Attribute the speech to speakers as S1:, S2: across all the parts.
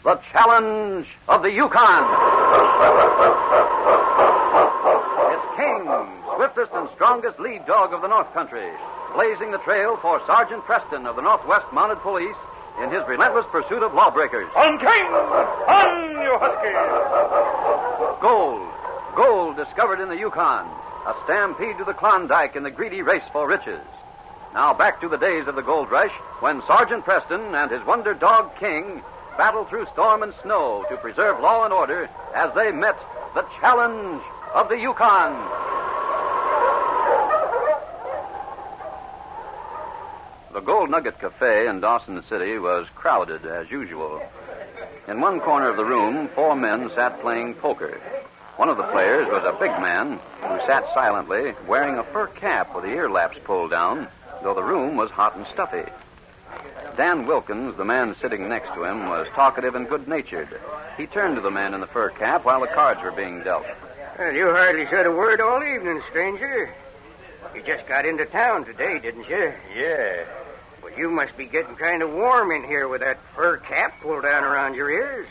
S1: the challenge of the Yukon. It's King, swiftest and strongest lead dog of the North Country, blazing the trail for Sergeant Preston of the Northwest Mounted Police in his relentless pursuit of lawbreakers.
S2: On, King! On, you husky!
S1: Gold discovered in the Yukon. A stampede to the Klondike in the greedy race for riches. Now back to the days of the gold rush, when Sergeant Preston and his wonder dog King battled through storm and snow to preserve law and order as they met the challenge of the Yukon. The Gold Nugget Cafe in Dawson City was crowded as usual. In one corner of the room, 4 men sat playing poker. One of the players was a big man who sat silently, wearing a fur cap with the ear laps pulled down, though the room was hot and stuffy. Dan Wilkins, the man sitting next to him, was talkative and good-natured. He turned to the man in the fur cap while the cards were being dealt.
S3: Well, you hardly said a word all evening, stranger. You just got into town today, didn't you?
S2: Yeah.
S3: Well, you must be getting kind of warm in here with that fur cap pulled down around your ears.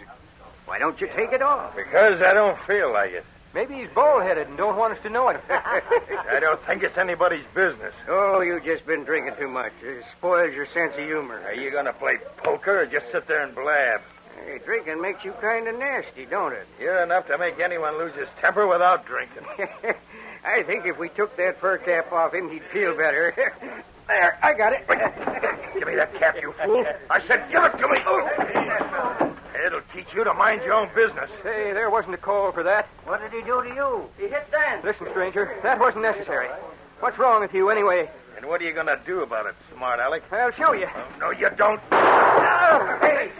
S3: Why don't you take it off?
S2: Because I don't feel like it.
S4: Maybe he's bald-headed and don't want us to know it.
S2: I don't think it's anybody's business.
S3: Oh, you've just been drinking too much. It spoils your sense of humor.
S2: Are you going to play poker or just sit there and blab?
S3: Hey, drinking makes you kind of nasty, don't it?
S2: You're enough to make anyone lose his temper without drinking.
S3: I think if we took that fur cap off him, he'd feel better. There, I got it.
S2: Give me that cap, you fool. I said give it to me. It'll teach you to mind your own business.
S4: Say, there wasn't a call for that.
S3: What did he do to you? He hit Dan.
S4: Listen, stranger, that wasn't necessary. What's wrong with you, anyway?
S2: And what are you going to do about it, smart Alec?
S4: I'll show you.
S2: Oh, no, you don't.
S3: Oh, hey,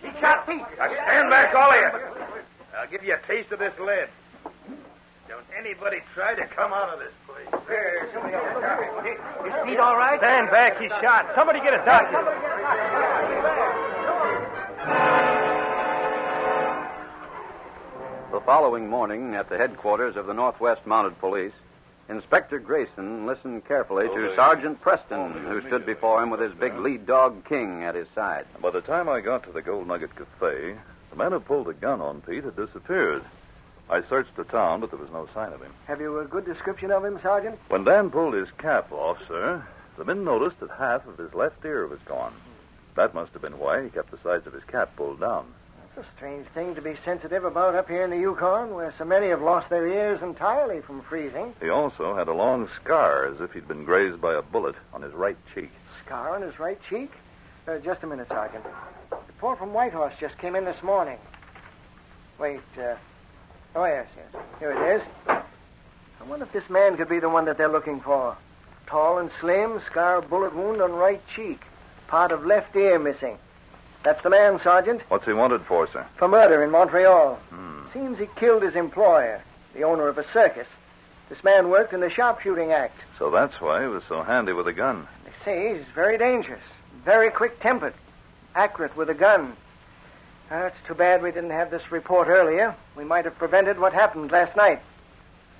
S3: he shot Pete.
S2: Now stand back, all of you. I'll give you a taste of this lead. Don't anybody try to come out of this place.
S3: Is Pete all right?
S4: Stand back, he's shot. Somebody get a doctor.
S1: The following morning, at the headquarters of the Northwest Mounted Police, Inspector Grayson listened carefully to Sergeant Preston, who stood before him with his big lead dog, King, at his side.
S5: By the time I got to the Gold Nugget Cafe, the man who pulled the gun on Pete had disappeared. I searched the town, but there was no sign of him.
S4: Have you a good description of him, Sergeant?
S5: When Dan pulled his cap off, sir, the men noticed that half of his left ear was gone. That must have been why he kept the sides of his cap pulled down.
S4: It's a strange thing to be sensitive about up here in the Yukon, where so many have lost their ears entirely from freezing.
S5: He also had a long scar, as if he'd been grazed by a bullet, on his right cheek.
S4: Scar on his right cheek? Just a minute, Sergeant. The report from Whitehorse just came in this morning. Wait, oh, yes. Here it is. I wonder if this man could be the one that they're looking for. Tall and slim, scar, bullet wound on right cheek. Part of left ear missing. That's the man, Sergeant.
S5: What's he wanted for, sir?
S4: For murder in Montreal. Seems he killed his employer, the owner of a circus. This man worked in the sharpshooting act.
S5: So that's why he was so handy with a gun.
S4: They say he's very dangerous, very quick-tempered, accurate with a gun. It's too bad we didn't have this report earlier. We might have prevented what happened last night.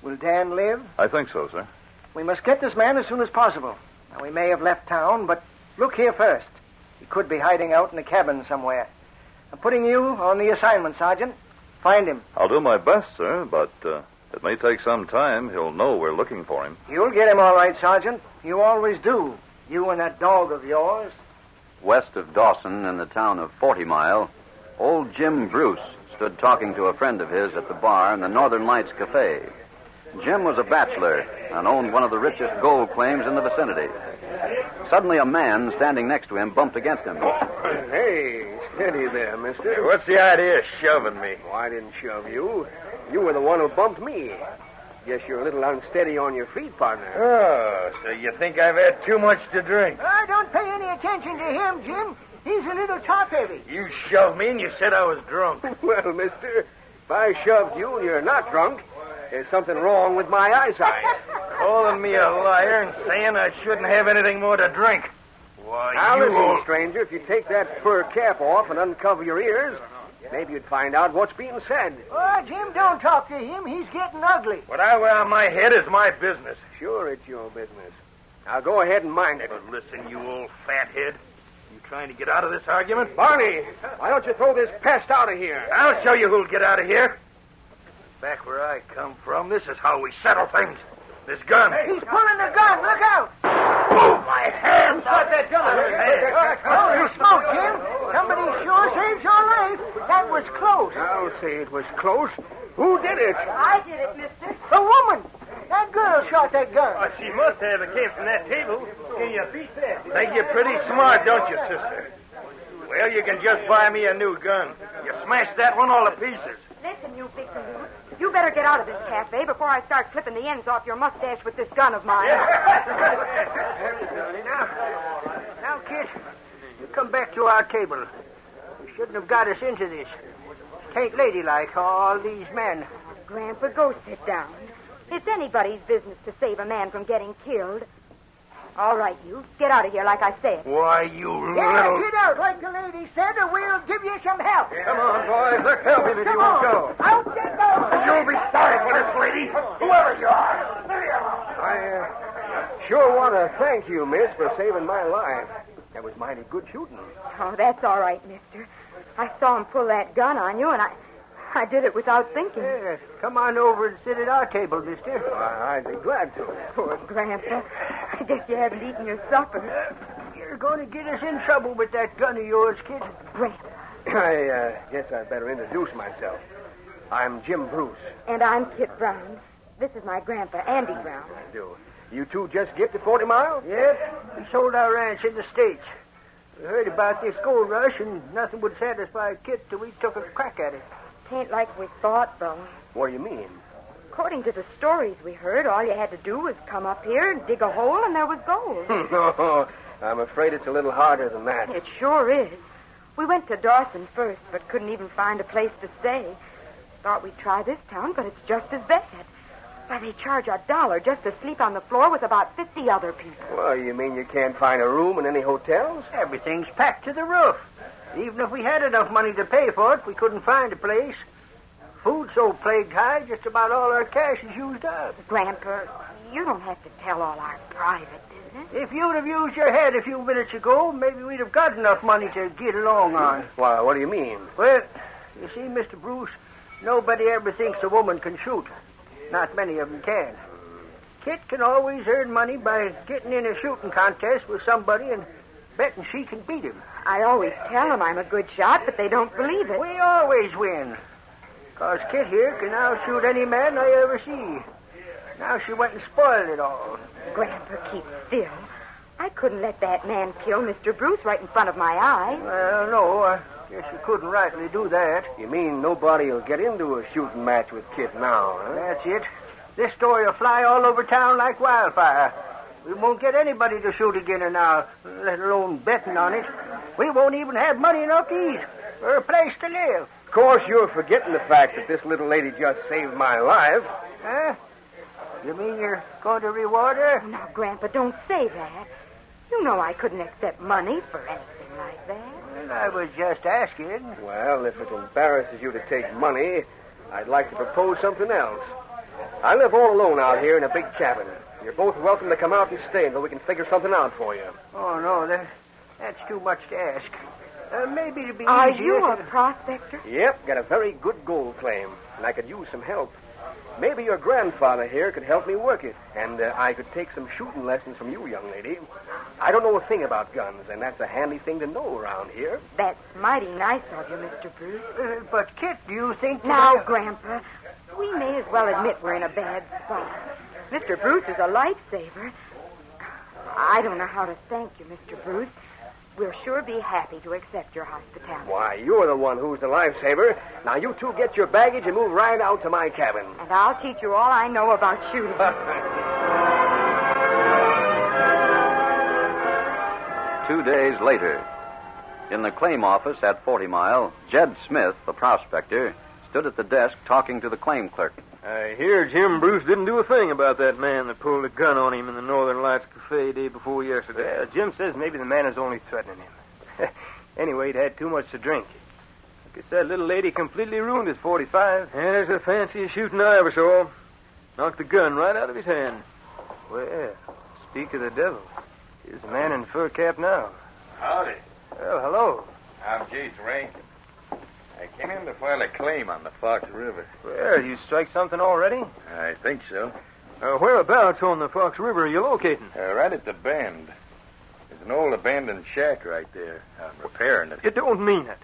S4: Will Dan live?
S5: I think so, sir.
S4: We must get this man as soon as possible. Now, we may have left town, but look here first. He could be hiding out in a cabin somewhere. I'm putting you on the assignment, Sergeant. Find him.
S5: I'll do my best, sir, but it may take some time. He'll know we're looking for him.
S4: You'll get him all right, Sergeant. You always do. You and that dog of yours.
S1: West of Dawson, in the town of 40 Mile, old Jim Bruce stood talking to a friend of his at the bar in the Northern Lights Cafe. Jim was a bachelor and owned one of the richest gold claims in the vicinity. Suddenly, a man standing next to him bumped against him.
S3: Hey, steady there, mister.
S2: Hey, what's the idea of shoving me?
S3: Oh, I didn't shove you. You were the one who bumped me. Guess you're a little unsteady on your feet, partner.
S2: Oh, so you think I've had too much to drink?
S4: Don't pay any attention to him, Jim. He's a little top-heavy.
S2: You shoved me and you said I was drunk.
S3: Well, mister, if I shoved you and you're not drunk, there's something wrong with my eyesight.
S2: Calling me a liar and saying I shouldn't have anything more to drink. Why,
S3: Now,
S2: you
S3: listen,
S2: old...
S3: stranger, if you take that fur cap off and uncover your ears, maybe you'd find out what's being said.
S4: Oh, Jim, don't talk to him. He's getting ugly.
S2: What I wear on my head is my business.
S3: Sure, it's your business. Now, go ahead and mind it.
S2: But listen, you old fathead.
S3: You
S2: trying to get out of this argument?
S6: Barney, why don't you throw this pest out of here?
S2: I'll show you who'll get out of here. Back where I come from, this is how we settle things. This gun.
S4: He's pulling the gun. Look out.
S2: Oh, my hand!
S4: Shot that gun. Holy smoke, Jim. Somebody sure saved your life. That was close.
S6: I'll say it was close. Who did it?
S7: I did it, mister.
S4: The woman. That girl shot that gun.
S2: Oh, she must have. It came from that table. Can you beat that? Think you're pretty smart, don't you, sister? Well, you can just buy me a new gun. You smashed that one all to pieces.
S7: Listen, you big balloon. You better get out of this cafe before I start clipping the ends off your mustache with this gun of mine.
S3: Now, kid, you come back to our table. You shouldn't have got us into this. It ain't ladylike, all these men.
S7: Grandpa, go sit down. It's anybody's business to save a man from getting killed. All right, you. Get out of here like I said.
S2: Why, you
S4: Yeah,
S2: little...
S4: get out like the lady said, or we'll give you some help.
S6: Come on, boys. Let's help him if you
S4: Come
S6: won't
S4: on.
S6: go.
S4: Out you go.
S2: You'll be sorry for this, lady. Whoever you are.
S6: I sure want to thank you, miss, for saving my life. That was mighty good shooting.
S7: Oh, that's all right, mister. I saw him pull that gun on you, and I did it without thinking.
S3: Yes, come on over and sit at our table, mister.
S6: I'd be glad to.
S7: Poor Grandpa. I guess you haven't eaten your supper.
S3: You're going to get us in trouble with that gun of yours, kid.
S7: Grandpa.
S6: I guess I'd better introduce myself. I'm Jim Bruce.
S7: And I'm Kit Brown. This is my grandpa, Andy Brown.
S6: I do. You two just get to 40 Mile?
S3: Yep, we sold our ranch in the States. We heard about this gold rush, and nothing would satisfy Kit till we took a crack at it.
S7: Tain't like we thought, though.
S6: What do you mean?
S7: According to the stories we heard, all you had to do was come up here and dig a hole, and there was gold.
S6: No, I'm afraid it's a little harder than that.
S7: It sure is. We went to Dawson first, but couldn't even find a place to stay. Thought we'd try this town, but it's just as bad. Why, they charge $1 just to sleep on the floor with about 50 other people.
S6: Well, you mean you can't find a room in any hotels?
S3: Everything's packed to the roof. Even if we had enough money to pay for it, we couldn't find a place. Food's so plagued high, just about all our cash is used up.
S7: Grandpa, you don't have to tell all our private business.
S3: If you'd have used your head a few minutes ago, maybe we'd have got enough money to get along on.
S6: Why, what do you mean?
S3: Well, you see, Mr. Bruce, nobody ever thinks a woman can shoot. Not many of them can. Kit can always earn money by getting in a shooting contest with somebody and betting she can beat him.
S7: I always tell them I'm a good shot, but they don't believe it.
S3: We always win. 'Cause Kit here can now shoot any man I ever see. Now she went and spoiled it all.
S7: Grandpa, keep still. I couldn't let that man kill Mr. Bruce right in front of my eyes.
S3: Well, no, I guess you couldn't rightly do that.
S6: You mean nobody will get into a shooting match with Kit now, huh?
S3: That's it. This story will fly all over town like wildfire. We won't get anybody to shoot again her now, let alone betting on it. We won't even have money enough to eat or a place to live.
S6: Of course, you're forgetting the fact that this little lady just saved my life.
S3: Huh? You mean you're going to reward her?
S7: Now, Grandpa, don't say that. You know I couldn't accept money for anything like that.
S3: Well, I was just asking.
S6: Well, if it embarrasses you to take money, I'd like to propose something else. I live all alone out here in a big cabin. You're both welcome to come out and stay until we can figure something out for you.
S3: Oh, no, that's too much to ask. Maybe it'd be
S7: Are
S3: easier
S7: you a
S3: to...
S7: prospector?
S6: Yep, got a very good gold claim, and I could use some help. Maybe your grandfather here could help me work it, and I could take some shooting lessons from you, young lady. I don't know a thing about guns, and that's a handy thing to know around here.
S7: That's mighty nice of you, Mr. Bruce.
S3: But, Kit, do you think...
S7: Now, Grandpa, we may as well admit we're in a bad spot. Mr. Bruce is a lifesaver. I don't know how to thank you, Mr. Bruce. We'll sure be happy to accept your hospitality.
S6: Why, you're the one who's the lifesaver. Now, you two get your baggage and move right out to my cabin.
S7: And I'll teach you all I know about shooting.
S1: 2 days later, in the claim office at 40 Mile, Jed Smith, the prospector, stood at the desk talking to the claim clerk.
S8: I hear Jim Bruce didn't do a thing about that man that pulled a gun on him in the Northern Lights Cafe day before yesterday.
S9: Well, Jim says maybe the man is only threatening him. Anyway, he'd had too much to drink. I guess that little lady completely ruined his 45.
S8: And there's the fanciest shooting I ever saw. Knocked the gun right out of his hand.
S9: Well, speak of the devil. Here's a man in a fur cap now.
S2: Howdy.
S8: Well, hello.
S10: I'm Jace Rankin. I came in to file a claim on the Fox River.
S8: Well, you strike something already?
S10: I think so.
S8: Whereabouts on the Fox River are you locating?
S10: Right at the bend. There's an old abandoned shack right there. I'm repairing it.
S8: You don't mean it.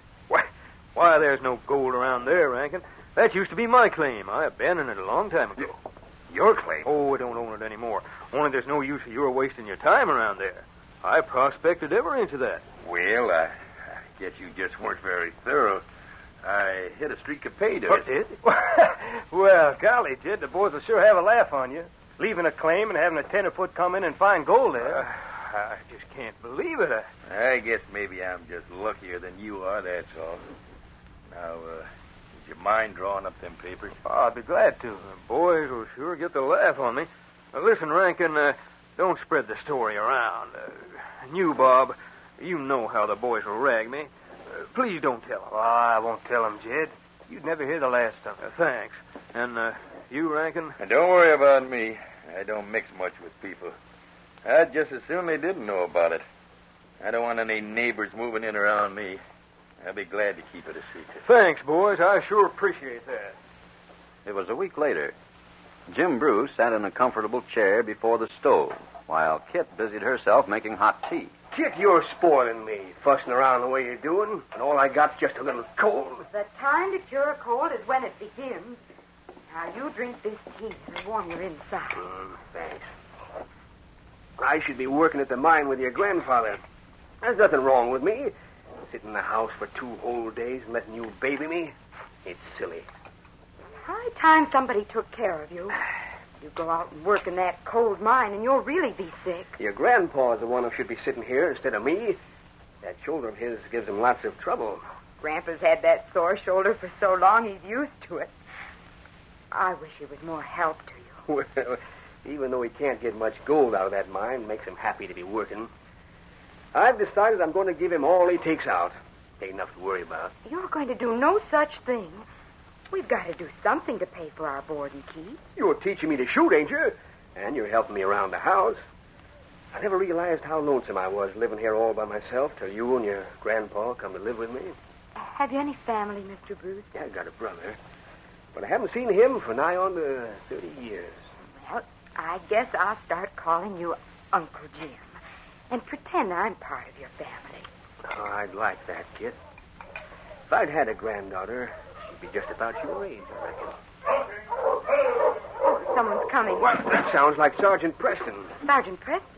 S8: Why, there's no gold around there, Rankin. That used to be my claim. I abandoned it a long time ago.
S10: Your claim?
S8: Oh, I don't own it anymore. Only there's no use of your wasting your time around there. I prospected ever into that.
S10: Well, I guess you just weren't very thorough. I hit a streak of pay to
S8: What
S10: it.
S8: did? Well, golly, Jed, the boys will sure have a laugh on you. Leaving a claim and having a tenderfoot come in and find gold there. I just can't believe it.
S10: I guess maybe I'm just luckier than you are, that's all. Now, would you mind drawing up them papers?
S8: Oh, I'd be glad to. The boys will sure get the laugh on me. Now, listen, Rankin, don't spread the story around. And you, Bob, you know how the boys will rag me. Please don't tell them.
S9: Oh, I won't tell him, Jed. You'd never hear the last of it.
S8: Thanks. And you, Rankin?
S10: And don't worry about me. I don't mix much with people. I'd just as soon they didn't know about it. I don't want any neighbors moving in around me. I'll be glad to keep it a secret.
S8: Thanks, boys. I sure appreciate that.
S1: It was a week later. Jim Bruce sat in a comfortable chair before the stove, while Kit busied herself making hot tea.
S6: Kit, you're spoiling me, fussing around the way you're doing, and all I got's just a little cold.
S7: The time to cure a cold is when it begins. Now, you drink this tea and warm your inside.
S6: Thanks. I should be working at the mine with your grandfather. There's nothing wrong with me. Sitting in the house for 2 whole days and letting you baby me, it's silly.
S7: High time somebody took care of you. You go out and work in that cold mine, and you'll really be sick.
S6: Your grandpa's the one who should be sitting here instead of me. That shoulder of his gives him lots of trouble.
S7: Grandpa's had that sore shoulder for so long he's used to it. I wish he was more help to you.
S6: Well, even though he can't get much gold out of that mine, it makes him happy to be working. I've decided I'm going to give him all he takes out. Ain't enough to worry about.
S7: You're going to do no such thing. We've got to do something to pay for our board and keep.
S6: You're teaching me to shoot, ain't you? And you're helping me around the house. I never realized how lonesome I was living here all by myself till you and your grandpa come to live with me.
S7: Have you any family, Mr. Bruce?
S6: Yeah, I've got a brother. But I haven't seen him for nigh on to 30 years.
S7: Well, I guess I'll start calling you Uncle Jim and pretend I'm part of your family.
S6: Oh, I'd like that, Kit. If I'd had a granddaughter, she'd be just about your age, I reckon.
S7: Oh, someone's coming.
S6: What? That sounds like Sergeant Preston.
S7: Sergeant Preston?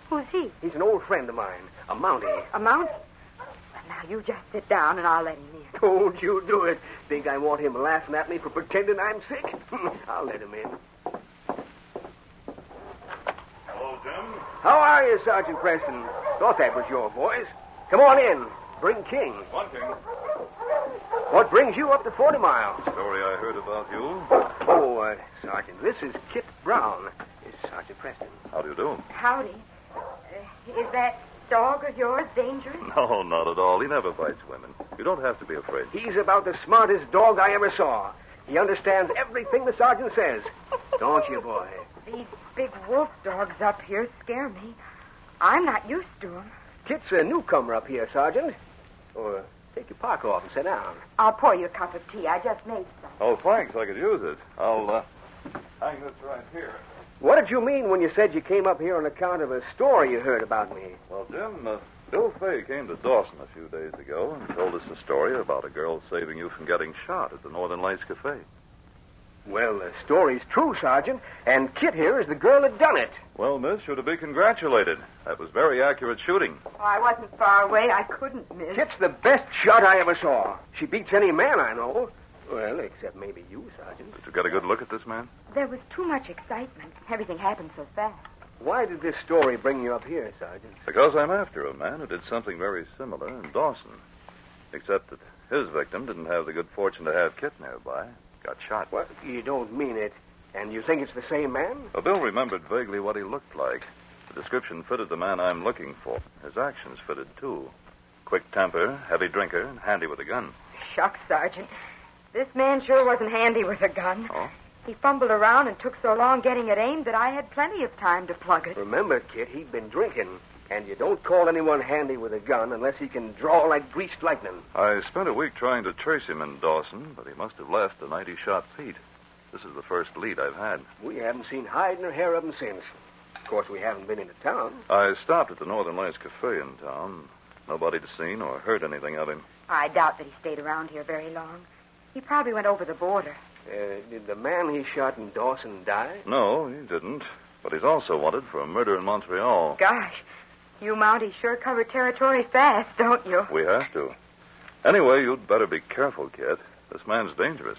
S7: Who's he?
S6: He's an old friend of mine, a Mountie.
S7: A Mountie? Well, now, you just sit down and I'll let him in.
S6: Don't you do it. Think I want him laughing at me for pretending I'm sick? I'll let him in.
S5: Hello, Jim.
S6: How are you, Sergeant Preston? Thought that was your voice. Come on in. Bring King.
S5: One King.
S6: What brings you up to 40 miles?
S5: Story I heard about you.
S6: Oh, Sergeant, this is Kit Brown. It's Sergeant Preston.
S5: How do you do?
S7: Howdy. Is that dog of yours dangerous?
S5: No, not at all. He never bites women. You don't have to be afraid.
S6: He's about the smartest dog I ever saw. He understands everything the sergeant says. Don't you, boy?
S7: These big wolf dogs up here scare me. I'm not used to them.
S6: Kit's a newcomer up here, Sergeant. Or take your park off and sit down.
S7: I'll pour you a cup of tea. I just made some.
S5: Oh, thanks. I could use it. I'll hang this right here.
S6: What did you mean when you said you came up here on account of a story you heard about me?
S5: Well, Jim, Bill Fay came to Dawson a few days ago and told us a story about a girl saving you from getting shot at the Northern Lights Cafe.
S6: Well, the story's true, Sergeant, and Kit here is the girl that done it.
S5: Well, miss, you're to be congratulated. That was very accurate shooting.
S7: Oh, I wasn't far away. I couldn't miss.
S6: Kit's the best shot I ever saw. She beats any man I know. Well, except maybe you, Sergeant.
S5: Did you get a good look at this man?
S7: There was too much excitement. Everything happened so fast.
S6: Why did this story bring you up here, Sergeant?
S5: Because I'm after a man who did something very similar in Dawson. Except that his victim didn't have the good fortune to have Kit nearby. Got shot.
S6: What? You don't mean it. And you think it's the same man?
S5: Well, Bill remembered vaguely what he looked like. The description fitted the man I'm looking for. His actions fitted, too. Quick temper, heavy drinker, and handy with a gun.
S7: Shucks, Sergeant. This man sure wasn't handy with a gun.
S5: Oh?
S7: He fumbled around and took so long getting it aimed that I had plenty of time to plug it.
S6: Remember, Kit, he'd been drinking. And you don't call anyone handy with a gun unless he can draw like greased lightning.
S5: I spent a week trying to trace him in Dawson, but he must have left the night he shot Pete. This is the first lead I've had.
S6: We haven't seen hide nor hair of him since. Of course, we haven't been into town.
S5: I stopped at the Northern Lights Cafe in town. Nobody'd seen or heard anything of him.
S7: I doubt that he stayed around here very long. He probably went over the border.
S6: Did the man he shot in Dawson die?
S5: No, he didn't. But he's also wanted for a murder in Montreal.
S7: Gosh, you Mounties sure cover territory fast, don't you?
S5: We have to. Anyway, you'd better be careful, kid. This man's dangerous.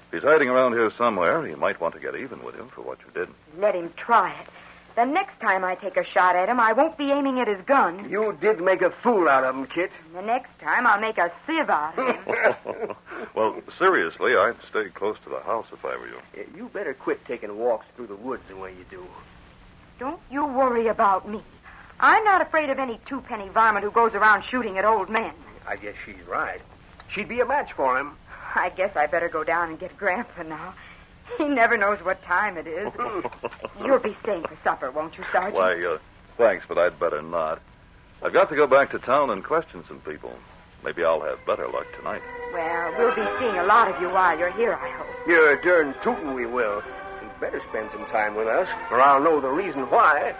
S5: If he's hiding around here somewhere, he might want to get even with you for what you did.
S7: Let him try it. The next time I take a shot at him, I won't be aiming at his gun.
S6: You did make a fool out of him, Kit.
S7: The next time, I'll make a sieve out of him.
S5: Well, seriously, I'd stay close to the house if I were you.
S6: You better quit taking walks through the woods the way you do.
S7: Don't you worry about me. I'm not afraid of any two-penny varmint who goes around shooting at old men.
S6: I guess she's right. She'd be a match for him.
S7: I guess I better go down and get Grandpa now. He never knows what time it is. You'll be staying for supper, won't you, Sergeant?
S5: Why, thanks, but I'd better not. I've got to go back to town and question some people. Maybe I'll have better luck tonight.
S7: Well, we'll be seeing a lot of you while you're here, I hope.
S6: You're darn tootin' we will. You'd better spend some time with us, or I'll know the reason why.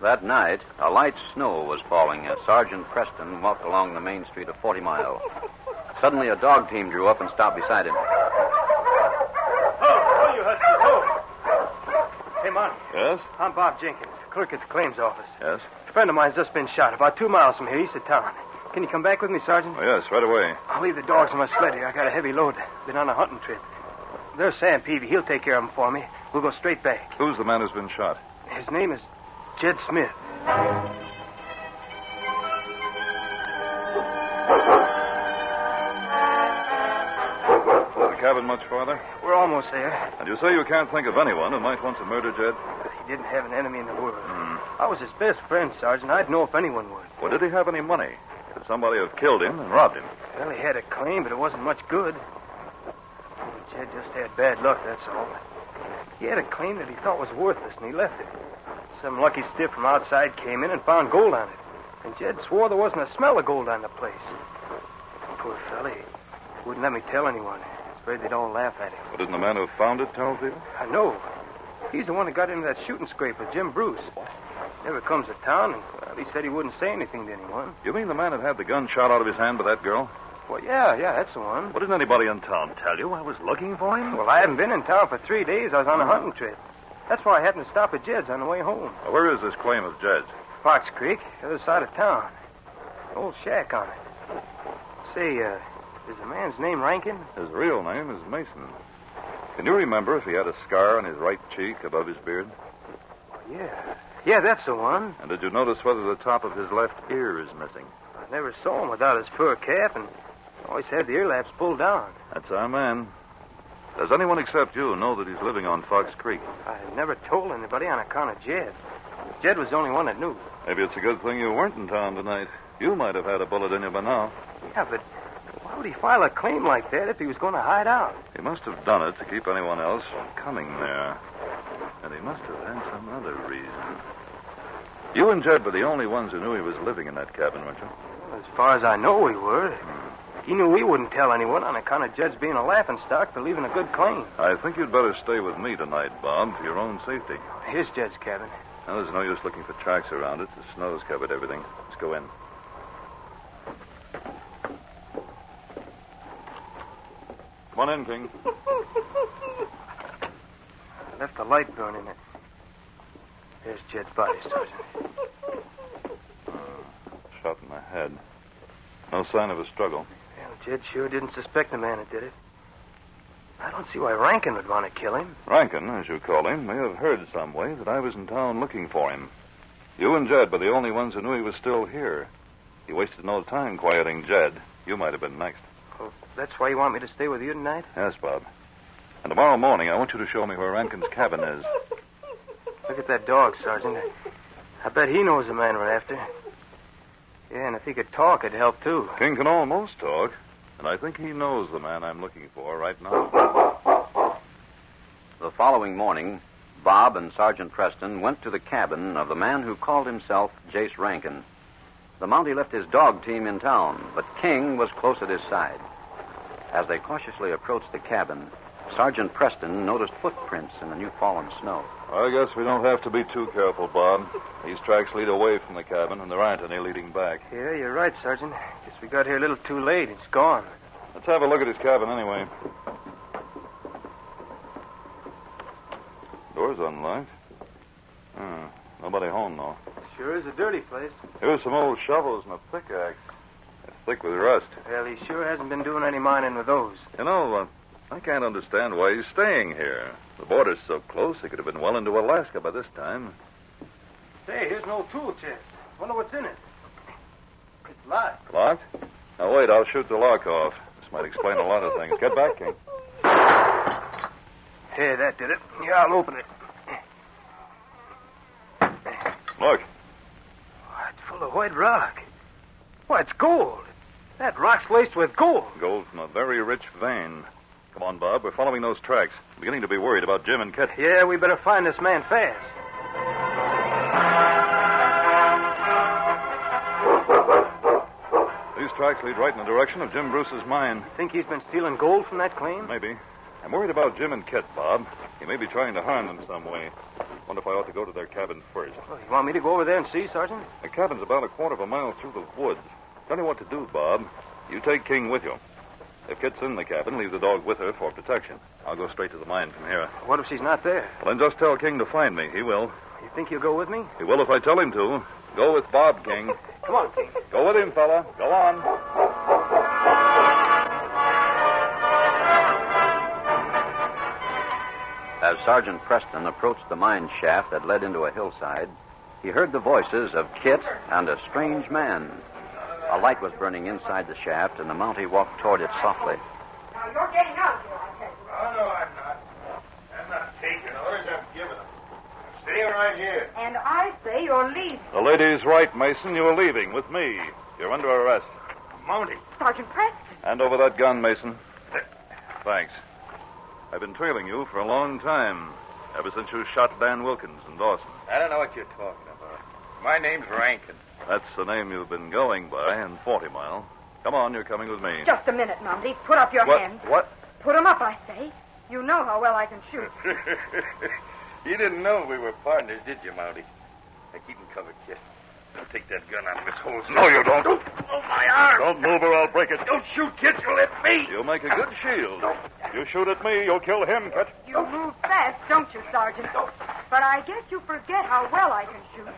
S1: That night, a light snow was falling as Sergeant Preston walked along the main street of 40 Mile. Suddenly, a dog team drew up and stopped beside him.
S9: Oh, you huskies, oh. Hey, Monty.
S5: Yes?
S9: I'm Bob Jenkins, clerk at the claims office.
S5: Yes?
S9: A friend of mine's just been shot about 2 miles from here, east of town. Can you come back with me, Sergeant?
S5: Oh, yes, right away.
S9: I'll leave the dogs in my sled here. I got a heavy load. Been on a hunting trip. There's Sam Peavy. He'll take care of them for me. We'll go straight back.
S5: Who's the man who's been shot?
S9: His name is Jed Smith.
S5: Cabin much farther?
S9: We're almost there.
S5: And you say you can't think of anyone who might want to murder Jed?
S9: He didn't have an enemy in the world. I was his best friend, Sergeant. I'd know if anyone would.
S5: Well, did he have any money? Could somebody have killed him and robbed him?
S9: Well, he had a claim, but it wasn't much good. Jed just had bad luck, that's all. He had a claim that he thought was worthless, and he left it. Some lucky stiff from outside came in and found gold on it. And Jed swore there wasn't a smell of gold on the place. Poor fella, he wouldn't let me tell anyone. Afraid they'd all laugh at him.
S5: Well, didn't the man who found it tell people?
S9: I know. He's the one who got into that shooting scrape with Jim Bruce. Never comes to town, and well, he said he wouldn't say anything to anyone.
S5: You mean the man that had the gun shot out of his hand by that girl?
S9: Well, yeah, that's the one.
S5: Well, didn't anybody in town tell you I was looking for him?
S9: Well, I hadn't been in town for 3 days. I was on a hunting trip. That's why I happened to stop at Jed's on the way home.
S5: Now, where is this claim of Jed's?
S9: Fox Creek, the other side of town. Old shack on it. Say, is the man's name Rankin?
S5: His real name is Mason. Can you remember if he had a scar on his right cheek above his beard?
S9: Yeah. Yeah, that's the one.
S5: And did you notice whether the top of his left ear is missing?
S9: I never saw him without his fur cap, and always had the ear laps pulled down.
S5: That's our man. Does anyone except you know that he's living on Fox Creek?
S9: I never told anybody on account of Jed. Jed was the only one that knew.
S5: Maybe it's a good thing you weren't in town tonight. You might have had a bullet in you by now.
S9: Yeah, but why would he file a claim like that if he was going to hide out?
S5: He must have done it to keep anyone else from coming there. And he must have had some other reason. You and Jed were the only ones who knew he was living in that cabin, weren't you?
S9: Well, as far as I know, we were. He knew we wouldn't tell anyone on account of Jed's being a laughingstock for leaving a good claim.
S5: I think you'd better stay with me tonight, Bob, for your own safety.
S9: Here's Jed's cabin.
S5: Now, there's no use looking for tracks around it. The snow's covered everything. Let's go in. Come on in, King.
S9: I left the light burning. There's Jed's body, Sergeant.
S5: Shot in the head. No sign of a struggle.
S9: Well, Jed sure didn't suspect the man that did it. I don't see why Rankin would want to kill him.
S5: Rankin, as you call him, may have heard some way that I was in town looking for him. You and Jed were the only ones who knew he was still here. He wasted no time quieting Jed. You might have been next.
S9: Oh, that's why you want me to stay with you tonight?
S5: Yes, Bob. And tomorrow morning, I want you to show me where Rankin's cabin is.
S9: Look at that dog, Sergeant. I bet he knows the man we're after. Yeah, and if he could talk, it'd help, too.
S5: King can almost talk, and I think he knows the man I'm looking for right now.
S1: The following morning, Bob and Sergeant Preston went to the cabin of the man who called himself Jace Rankin. The Mountie left his dog team in town, but King was close at his side. As they cautiously approached the cabin, Sergeant Preston noticed footprints in the new fallen snow.
S5: I guess we don't have to be too careful, Bob. These tracks lead away from the cabin, and there aren't any leading back.
S9: Yeah, you're right, Sergeant. Guess we got here a little too late. It's gone.
S5: Let's have a look at his cabin anyway. Door's unlocked. Nobody home, though.
S9: Sure is a dirty place.
S5: Here's some old shovels and a pickaxe. It's thick with rust.
S9: Well, he sure hasn't been doing any mining with those.
S5: You know, I can't understand why he's staying here. The border's so close, he could have been well into Alaska by this time.
S9: Say, here's an old tool chest. Wonder what's in it. It's locked.
S5: Locked? Now, wait, I'll shoot the lock off. This might explain a lot of things. Get back, King.
S9: Hey, that did it. Yeah, I'll open it.
S5: Look.
S9: Oh, it's full of white rock. Why, it's gold. That rock's laced with gold.
S5: Gold from a very rich vein. Come on, Bob. We're following those tracks. I'm beginning to be worried about Jim and Kit.
S9: Yeah, we better find this man fast.
S5: These tracks lead right in the direction of Jim Bruce's mine.
S9: Think he's been stealing gold from that claim?
S5: Maybe. I'm worried about Jim and Kit, Bob. He may be trying to harm them some way. Wonder if I ought to go to their cabin first.
S9: Well, you want me to go over there and see, Sergeant?
S5: The cabin's about a quarter of a mile through the woods. Tell you what to do, Bob. You take King with you. If Kit's in the cabin, leave the dog with her for protection. I'll go straight to the mine from here.
S9: What if she's not there?
S5: Well, then just tell King to find me. He will.
S9: You think he'll go with me?
S5: He will if I tell him to. Go with Bob, King.
S9: Come on, King.
S5: Go with him, fella. Go on.
S1: As Sergeant Preston approached the mine shaft that led into a hillside, he heard the voices of Kit and a strange man. A light was burning inside the shaft, and the Mountie walked toward it softly.
S7: Now, you're getting out of here, I tell you.
S2: Oh, no, I'm not. I'm not taking orders. I'm giving them. I'm staying right here.
S7: And I say you're leaving.
S5: The lady's right, Mason. You're leaving with me. You're under arrest.
S2: Mountie.
S7: Sergeant Preston.
S5: Hand over that gun, Mason. Thanks. I've been trailing you for a long time, ever since you shot Dan Wilkins in Dawson.
S10: I don't know what you're talking about. My name's Rankin.
S5: That's the name you've been going by in 40 Mile. Come on, you're coming with me.
S7: Just a minute, Mountie. Put up your hands.
S5: What?
S7: Put 'em up, I say. You know how well I can shoot.
S10: You didn't know we were partners, did you, Mountie? Now keep him covered, Kit. I'll take that gun out of his holster.
S5: No, you don't.
S2: Don't pull my arm.
S5: Don't move or I'll break it.
S2: Don't shoot, Kit. You'll hit me.
S5: You'll make a good shield. You shoot at me, you'll kill him, Kit.
S7: You move fast, don't you, Sergeant? But I guess you forget how well I can shoot.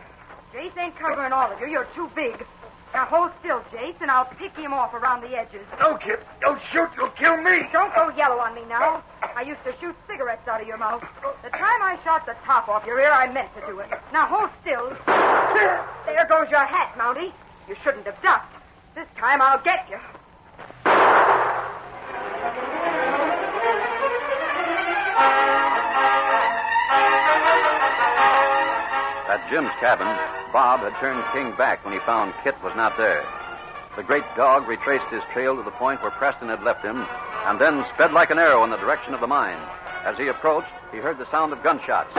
S7: Jace ain't covering all of you. You're too big. Now hold still, Jace, and I'll pick him off around the edges.
S2: No, Kit. Don't shoot. You'll kill me.
S7: Don't go yellow on me now. I used to shoot cigarettes out of your mouth. The time I shot the top off your ear, I meant to do it. Now hold still. There goes your hat, Mountie. You shouldn't have ducked. This time I'll get you.
S1: At Jim's cabin, Bob had turned King back when he found Kit was not there. The great dog retraced his trail to the point where Preston had left him, and then sped like an arrow in the direction of the mine. As he approached, he heard the sound of gunshots.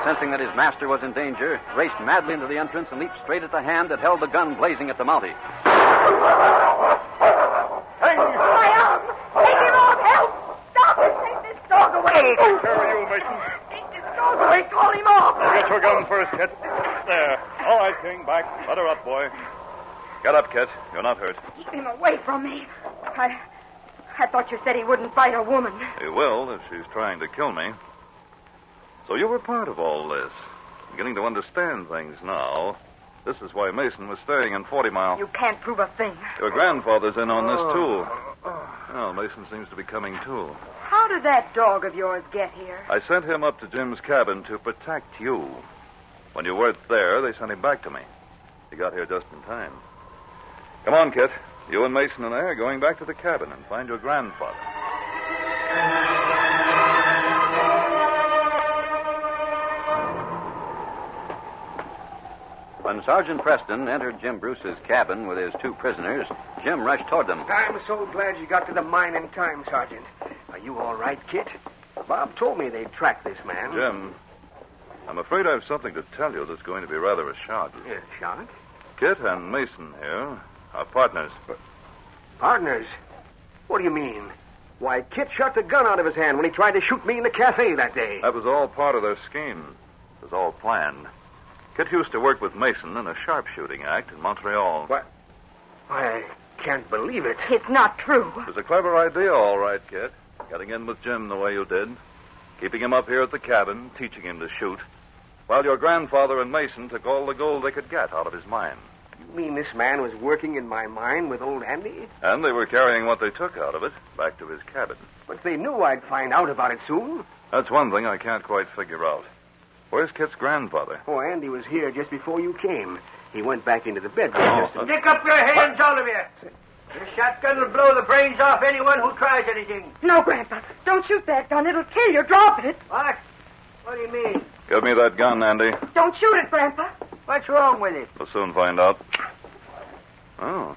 S1: Sensing that his master was in danger, raced madly into the entrance and leaped straight at the hand that held the gun blazing at the Mountie.
S7: My arm! Take him off! Help! Stop it! Take this dog away!
S5: Where are you, Mason?
S7: Take this dog away! Call him off!
S5: Get your gun first, Kit. There. All right, King, back. Let her up, boy. Get up, Kit. You're not hurt.
S7: Keep him away from me. I thought you said he wouldn't fight a woman.
S5: He will if she's trying to kill me. So you were part of all this. Beginning to understand things now. This is why Mason was staying in 40 Mile.
S7: You can't prove a thing.
S5: Your grandfather's in on this, too. Well, Mason seems to be coming, too.
S7: How did that dog of yours get here?
S5: I sent him up to Jim's cabin to protect you. When you weren't there, they sent him back to me. He got here just in time. Come on, Kit. You and Mason and I are going back to the cabin and find your grandfather.
S1: When Sergeant Preston entered Jim Bruce's cabin with his two prisoners, Jim rushed toward them.
S6: I'm so glad you got to the mine in time, Sergeant. Are you all right, Kit? Bob told me they'd track this man.
S5: Jim, I'm afraid I have something to tell you that's going to be rather a shock.
S6: Yeah, shock?
S5: Kit and Mason here are partners.
S6: Partners? What do you mean? Why, Kit shot the gun out of his hand when he tried to shoot me in the cafe that day.
S5: That was all part of their scheme. It was all planned. Kit used to work with Mason in a sharpshooting act in Montreal.
S6: What? I can't believe it.
S7: It's not true.
S5: It was a clever idea, all right, Kit. Getting in with Jim the way you did. Keeping him up here at the cabin, teaching him to shoot. While your grandfather and Mason took all the gold they could get out of his mine.
S6: You mean this man was working in my mine with old Andy?
S5: And they were carrying what they took out of it back to his cabin.
S6: But they knew I'd find out about it soon.
S5: That's one thing I can't quite figure out. Where's Kit's grandfather?
S6: Oh, Andy was here just before you came. He went back into the bedroom.
S3: Stick up your hands, all of you. This shotgun will blow the brains off anyone who tries anything.
S7: No, Grandpa. Don't shoot that gun. It'll kill you. Drop it.
S3: What? What do you mean?
S5: Give me that gun, Andy.
S7: Don't shoot it, Grandpa.
S3: What's wrong with it?
S5: We'll soon find out. Oh.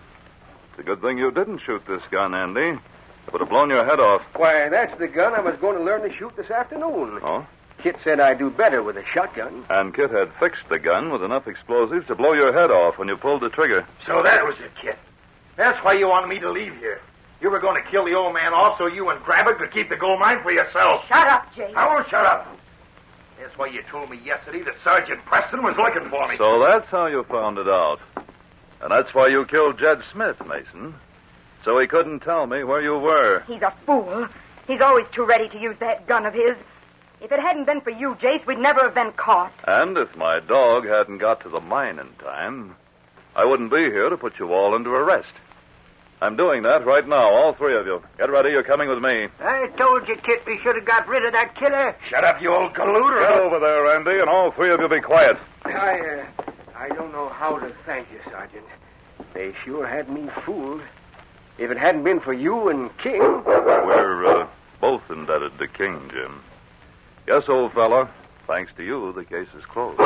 S5: It's a good thing you didn't shoot this gun, Andy. It would have blown your head off.
S6: Why, that's the gun I was going to learn to shoot this afternoon.
S5: Oh?
S6: Kit said I'd do better with a shotgun.
S5: And Kit had fixed the gun with enough explosives to blow your head off when you pulled the trigger.
S2: So that was it, Kit. That's why you wanted me to leave here. You were going to kill the old man off so you and Grabber could keep the gold mine for yourself.
S7: Shut up, Jay.
S2: I won't shut up. That's why you told me yesterday that Sergeant Preston was looking for me.
S5: So that's how you found it out. And that's why you killed Jed Smith, Mason. So he couldn't tell me where you were.
S7: He's a fool. He's always too ready to use that gun of his. If it hadn't been for you, Jace, we'd never have been caught.
S5: And if my dog hadn't got to the mine in time, I wouldn't be here to put you all under arrest. I'm doing that right now, all three of you. Get ready, you're coming with me.
S3: I told you, Kit, we should have got rid of that killer.
S2: Shut up, you old galooter.
S5: Get over there, Andy, and all three of you be quiet.
S6: I don't know how to thank you, Sergeant. They sure had me fooled. If it hadn't been for you and King...
S5: We're both indebted to King, Jim. Yes, old fella. Thanks to you, the case is closed.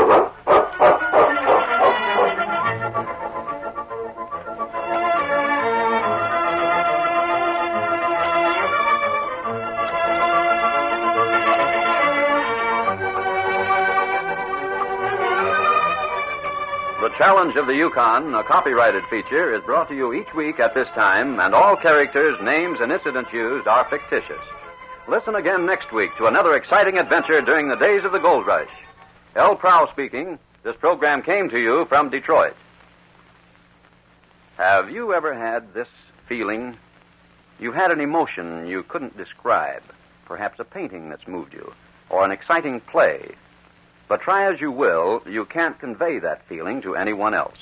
S1: The Challenge of the Yukon, a copyrighted feature, is brought to you each week at this time, and all characters, names, and incidents used are fictitious. Listen again next week to another exciting adventure during the days of the gold rush. L. Prow speaking. This program came to you from Detroit. Have you ever had this feeling? You had an emotion you couldn't describe, perhaps a painting that's moved you, or an exciting play. But try as you will, you can't convey that feeling to anyone else.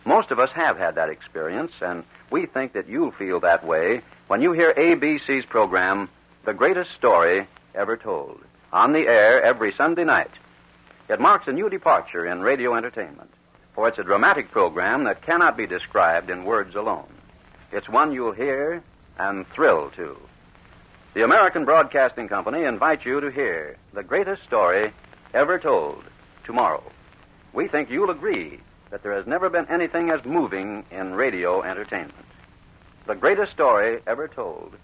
S1: Most of us have had that experience, and we think that you'll feel that way when you hear ABC's program, The Greatest Story Ever Told, on the air every Sunday night. It marks a new departure in radio entertainment, for it's a dramatic program that cannot be described in words alone. It's one you'll hear and thrill to. The American Broadcasting Company invites you to hear The Greatest Story Ever Told tomorrow. We think you'll agree that there has never been anything as moving in radio entertainment. The Greatest Story Ever Told